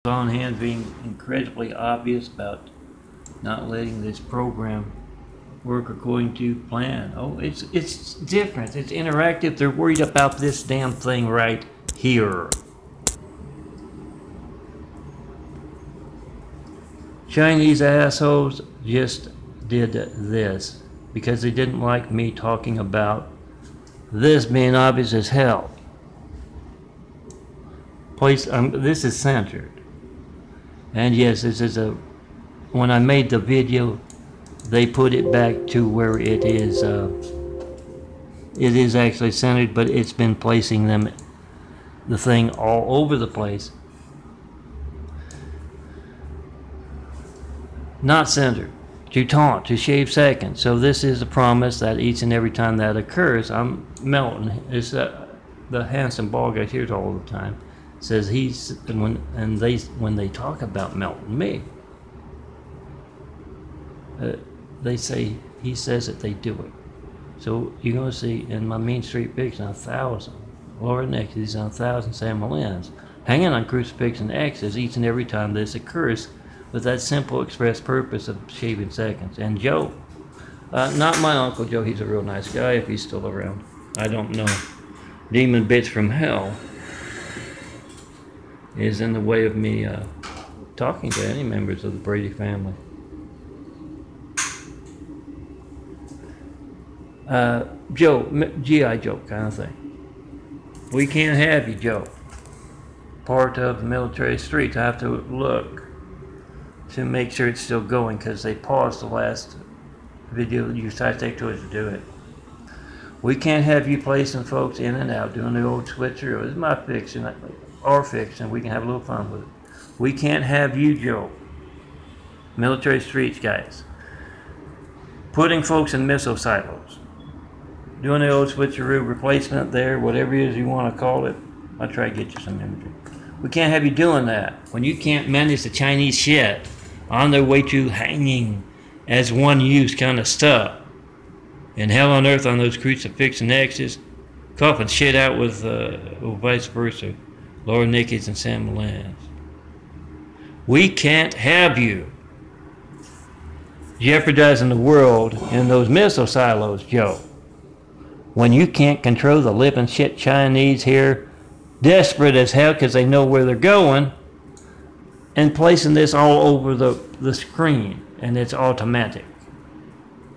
On hand being incredibly obvious about not letting this program work according to plan. Oh, it's different. It's interactive. They're worried about this damn thing right here. Chinese assholes just did this because they didn't like me talking about this being obvious as hell. Place, this is centered. And yes, this is a, when I made the video, they put it back to where it is actually centered, but it's been placing them, the thing all over the place. Not centered, to taunt, to shave seconds. So this is a promise that each and every time that occurs, I'm melting. It's the handsome bald guy here all the time. Says he's, when they talk about melting me, they say, he says that they do it. So you're going to see in my Mean Street Fiction 1,000 Laura Nick, he's on 1,000 Sam Lens hanging on Crucifixion X's each and every time this occurs, with that simple express purpose of shaving seconds. And Joe, not my Uncle Joe, he's a real nice guy if he's still around. I don't know. Demon bitch from hell is in the way of me talking to any members of the Brady family. Joe, G.I. Joe kind of thing. We can't have you, Joe. Part of the military streets. I have to look to make sure it's still going because they paused the last video. You try to take to it to do it. We can't have you placing folks in and out, doing the old switcheroo. It's my fiction. Our fiction, we can have a little fun with it. We can't have you, Joe, military streets guys, putting folks in missile silos, doing the old switcheroo replacement there, whatever it is you want to call it. I'll try to get you some imagery. We can't have you doing that when you can't manage the Chinese shit on their way to hanging as one use kind of stuff. And hell on earth on those Crucifixion X's, coughing shit out with vice versa. Laura Nickens and Sam Lance. We can't have you jeopardizing the world in those missile silos, Joe. When you can't control the living shit Chinese here, desperate as hell because they know where they're going, and placing this all over the screen, and it's automatic.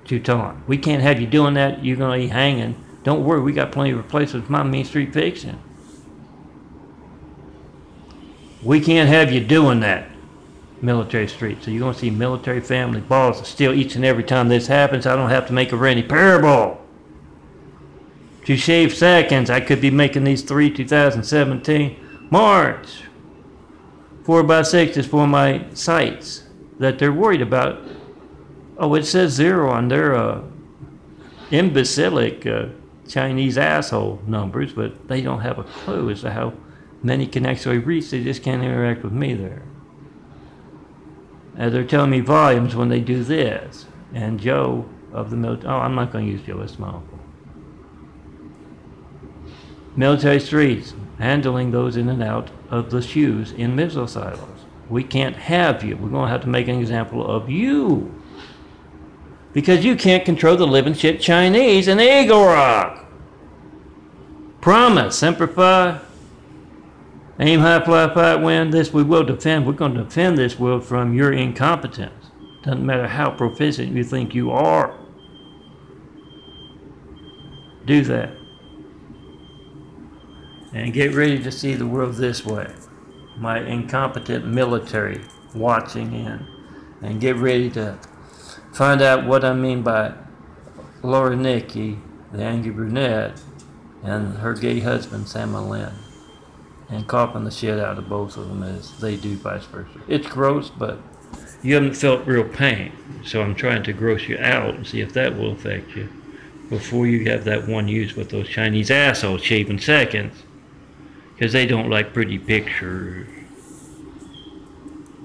Teuton. We can't have you doing that. You're going to be hanging. Don't worry, we got plenty of replacements with my Mean Street Fiction. We can't have you doing that, military street. So you're going to see military family balls still each and every time this happens. I don't have to make a Randy parable. To shave seconds, I could be making these 2017 March 4x6 for my sites that they're worried about. Oh, it says 0 on their imbecilic Chinese asshole numbers, but they don't have a clue as to how many can actually reach. They just can't interact with me there. They're telling me volumes when they do this. And Joe of the military, oh, I'm not going to use Joe, that's my uncle. Military streets, handling those in and out of the shoes in missile silos. We can't have you. We're going to have to make an example of you. Because you can't control the living shit Chinese in Eagle Rock. Promise, Semper Fi. Aim high, fly, fight, win. This we will defend. We're going to defend this world from your incompetence. Doesn't matter how proficient you think you are. Do that. And get ready to see the world this way. My incompetent military watching in. And get ready to find out what I mean by Laura Nicky, the angry brunette, and her gay husband, Sam Lynn. And coughing the shit out of both of them as they do vice versa. It's gross, but you haven't felt real pain. So I'm trying to gross you out and see if that will affect you before you have that one use with those Chinese assholes shaving seconds. Because they don't like pretty pictures.